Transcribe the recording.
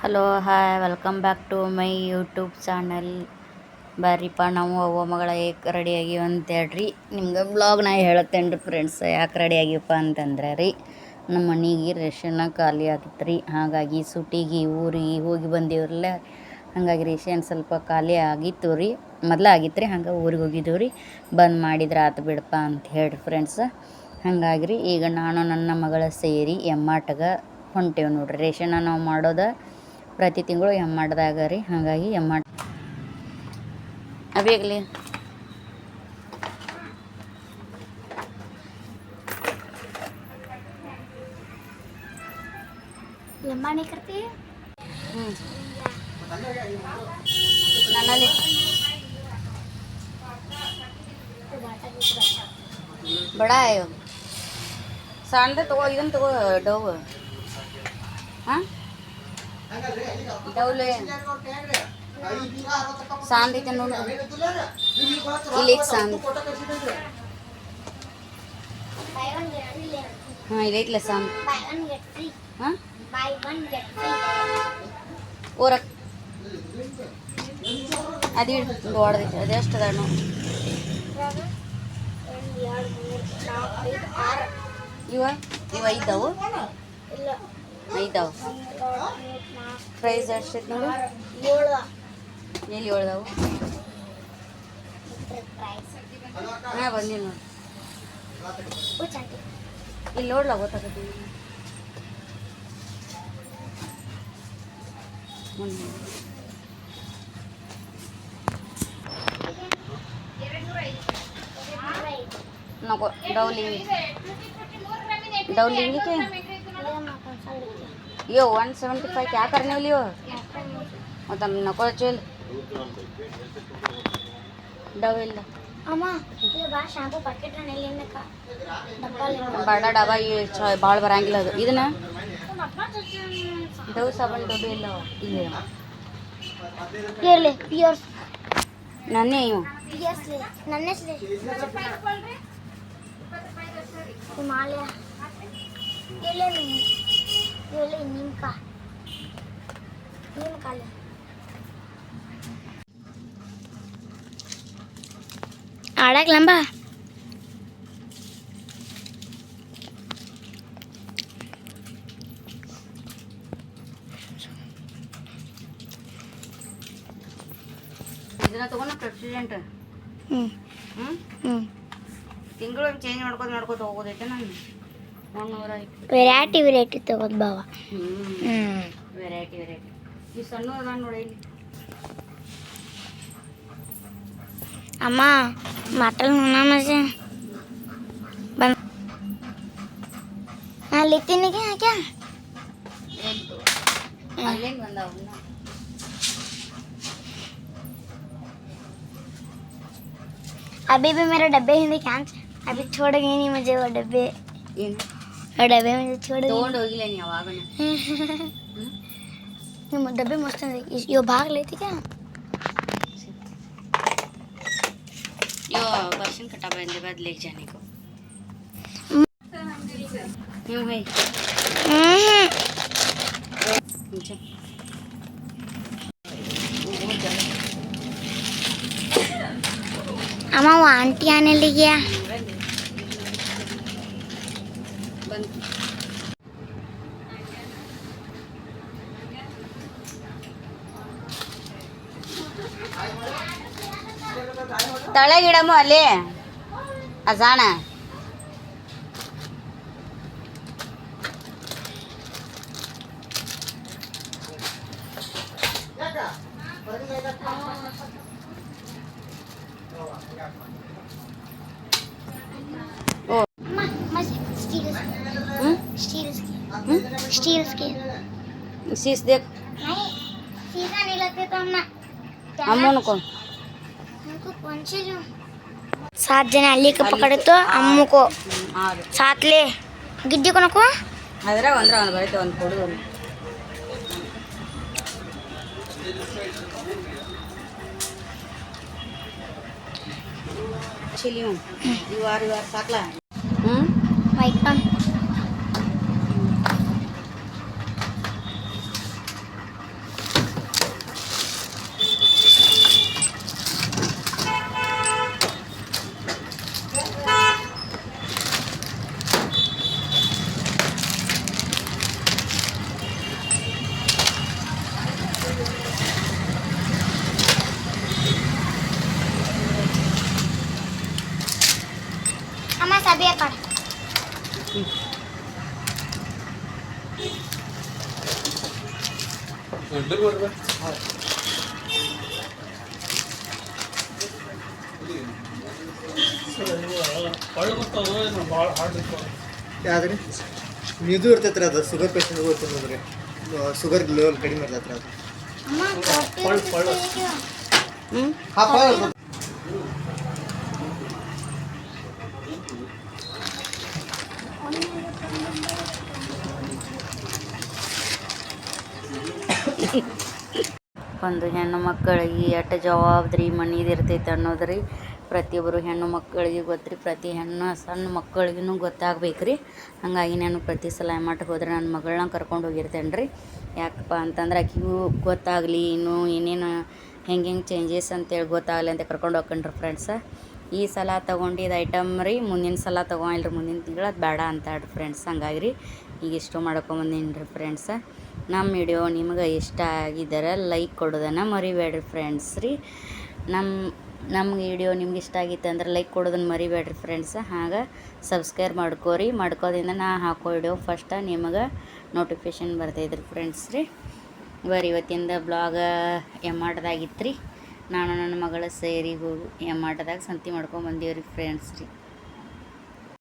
Hello hi welcome back to my YouTube channel. ಬರ್ರಿಪ್ಪ ನಾವು ಅವ್ವ ಮಗಳ ಏಕೆ ರೆಡಿಯಾಗಿವಿ ಅಂತ ಹೇಳ್ರಿ ನಿಮ್ಗೆ ಬ್ಲಾಗ್ನ ಹೇಳತ್ತೇನೆ ರೀ ಫ್ರೆಂಡ್ಸ್. ಯಾಕೆ ರೆಡಿ ಆಗಿವಪ್ಪ ಅಂತಂದ್ರೆ ರೀ ನಮ್ಮ ಮನೆಗೆ ರೇಷನ್ನ ಖಾಲಿ ಆಗಿತ್ತು ರೀ. ಹಾಗಾಗಿ ಸುಟಿಗೆ ಊರಿಗೆ ಹೋಗಿ ಬಂದೀವ್ರಲ್ಲ, ಹಾಗಾಗಿ ರೇಷನ್ ಸ್ವಲ್ಪ ಖಾಲಿ ಆಗಿತ್ತು ರೀ. ಮೊದಲು ಆಗಿತ್ತು ರೀ, ಹಂಗೆ ಊರಿಗೆ ಹೋಗಿದ್ದೀವಿ ರೀ. ಬಂದ್ ಮಾಡಿದ್ರೆ ಆತು ಬಿಡಪ್ಪ ಅಂತ ಹೇಳ್ರಿ ಫ್ರೆಂಡ್ಸ್. ಹಾಗಾಗಿ ರೀ ಈಗ ನಾನು ನನ್ನ ಮಗಳ ಸೇರಿ ಎಮ್ಮಾಟಗೆ ಹೊಂಟೇವೆ ನೋಡ್ರಿ. ರೇಷನ್ನ ನಾವು ಮಾಡೋದು ಪ್ರತಿ ತಿಂಗಳು ಎಮ್ಮಾಟದಾಗ ರೀ. ಹಾಗಾಗಿ ಎಮ್ಮಾಟ ಅಬೇಗಲಿ लंबानी करती है ನನ್ನಲ್ಲಿ ಬಡ ಆಯೋ ಸಣ್ಣದ ತಗೋ, ಇದನ್ನು ತಗೋ ಡವ್. ಹಾಂ ಡವ್ಲೆ ಸಾಂದ್ ಐತೆ ನೋಡಿ, ಇಲ್ಲಿ ಸಾಂದ್. ಹಾಂ ಇದೈತ್ಲ ಸಾಂದ್. ಹಾಂ ಊರಕ್ ಅದು ದೊಡ್ಡದೈತೆ, ಅದೆಷ್ಟು ಅದ ನಾವು ಇವ ಐದವು ಪ್ರೈಸ್ ಎಷ್ಟೈತೆ ನೋಡಿ. ಎಲ್ಲಿ ಹೇಳ್ದವು? ಹಾಂ ಬಂದೀನಿ ನೋಡಿ. ಇಲ್ಲಿ ನೋಡ್ಲ ಗೊತ್ತಾಗತ್ತಿ. नको डवलिंग के यो 175 क्या करने वाली हो? मतलब नको चल डवेल अम्मा ये बा शैंपू पैकेट ने लेने का डब्बा ले बड़ा डब्बा ये ಭಾಳ ಬರಂಗಿಲ್ಲ ಅದು. ಇದನ್ನ ಡವ್ ಸಾಬನ್ ಡಬ್ಬಿ ಇಲ್ಲ ಇದೆ. ये ले पियर्स ನನ್ನೇ ಇವು पियर्स ले नन्ने से हिमालय ये ले नीम का ले आड़ा लंबा ಇದನ್ನ ತಗೊಂಡ ಪ್ರೆಸಿಡೆಂಟ್ ತಿಂಗಳು ಚೇಂಜ್ ಮಾಡ್ಕೋತ ಹೋಗೋದೈತೆ. ನಾನು 300 ವೆರೈಟಿ ತಗೋದು ಬಾವ. ವೆರೈಟಿ ಈ ಸಣ್ಣ ಅದ ನೋಡಿ. अम्मा मटन होना मुझे बन हाँ लेती नहीं क्या क्या अभी भी मेरे डब्बे हिंदी क्या अभी छोड़ गई नहीं मुझे वो डब्बे मुझे छोड़ डब्बे मस्त यो भाग लेती क्या यो बर्शन कटा बंदे बाद लेके जाने को क्यों है? अम्मा वो आंटी आने ले गया. ತಳಗಿಡಮು ಅಲ್ಲಿ ಅಜಾಣ शीश देख नहीं सीधा नहीं लगते तो अम्मू को कौन सी जो 7 जने अली को पकड़े तो अम्मू को साथ ले गिद्दी को नको अद्राग ಒಂದು ಬರುತ್ತೆ ಒಂದು ಕೊಡು. ಚಿಲಿಯು ಇವಾರು ಸಾಕ್ಲಾ ವೈಟ್ ಅಭಿ ಆ ಕಡೆ ಯಾವ್ದ್ರಿ ಇದು ಇರ್ತೈತ್ರಿ ಅದು ಶುಗರ್ ಪೇಷಂಟ್ ತಿನ್ನೋದ್ರಿ ಶುಗರ್ ಲೆವೆಲ್ ಕಡಿಮೆ ಇರ್ತೈತ್ರಿ ಅದು ಅಮ್ಮ ಒಂದು ಹೆಣ್ಣು ಮಕ್ಕಳಿಗೆ ಎಷ್ಟು ಜವಾಬ್ದಾರಿ ಮನೇದು ಇರ್ತೈತೆ ಅನ್ನೋದ್ರಿ ಪ್ರತಿಯೊಬ್ಬರು ಹೆಣ್ಣು ಮಕ್ಕಳಿಗೆ ಗೊತ್ತ್ರಿ. ಪ್ರತಿ ಸಣ್ಣ ಮಕ್ಕಳಿಗೂ ಗೊತ್ತಾಗ್ಬೇಕು ರೀ. ಹಾಗಾಗಿ ನಾನು ಪ್ರತಿ ಸಲ ಮಠಕ್ಕೆ ಹೋದ್ರೆ ನನ್ನ ಮಗಳನ್ನ ಕರ್ಕೊಂಡು ಹೋಗಿರ್ತೇನೆ ರೀ. ಯಾಕಪ್ಪ ಅಂತಂದ್ರೆ ಆಕೆಗೂ ಗೊತ್ತಾಗಲಿ ಇನ್ನೂ ಏನೇನು ಹೆಂಗೆ ಚೇಂಜಸ್ ಅಂತೇಳಿ ಗೊತ್ತಾಗಲಿ ಅಂತ ಕರ್ಕೊಂಡು ಹೋಗ್ಕೊಂಡ್ರಿ ಫ್ರೆಂಡ್ಸ. ಈ ಸಲ ತೊಗೊಂಡಿದ್ದು ಐಟಮ್ ರೀ ಮುಂದಿನ ಸಲ ತೊಗೊಂಡಿಲ್ರಿ, ಮುಂದಿನ ತಿಂಗಳು ಅದು ಬೇಡ ಅಂತಾಡ್ರಿ ಫ್ರೆಂಡ್ಸ್. ಹಂಗಾಗಿ ರೀ ಈಗ ಇಷ್ಟು ಮಾಡ್ಕೊಂಬಂದೀನಿ ರೀ ಫ್ರೆಂಡ್ಸ. ನಮ್ಮ ವಿಡಿಯೋ ನಿಮ್ಗೆ ಇಷ್ಟ ಆಗಿದ್ದಾರೆ ಲೈಕ್ ಕೊಡೋದನ್ನು ಮರಿಬೇಡ್ರಿ ಫ್ರೆಂಡ್ಸ್ ರೀ. ನಮ್ಮ ವಿಡಿಯೋ ನಿಮ್ಗೆ ಇಷ್ಟ ಆಗಿತ್ತು ಅಂದ್ರೆ ಲೈಕ್ ಕೊಡೋದನ್ನು ಮರಿಬೇಡ್ರಿ ಫ್ರೆಂಡ್ಸ. ಹಾಗೆ ಸಬ್ಸ್ಕ್ರೈಬ್ ಮಾಡ್ಕೋದ್ರಿಂದ ನಾ ಹಾಕೋ ವಿಡಿಯೋ ಫಸ್ಟ ನಿಮಗೆ ನೋಟಿಫಿಕೇಷನ್ ಬರ್ತೈತ್ರಿ ಫ್ರೆಂಡ್ಸ್ ರೀ. ಇವತ್ತಿಂದ ಬ್ಲಾಗ ಎಮ್ಮಾಟದಾಗಿತ್ತು ರೀ. ನಾನು ನನ್ನ ಮಗಳ ಸೇರಿ ಹೋಗಿ ಎಮ್ಮಾಟದಾಗ ಸಂತೆ ಮಾಡ್ಕೊಂಬಂದೀವಿ ರೀ ಫ್ರೆಂಡ್ಸ್ ರೀ.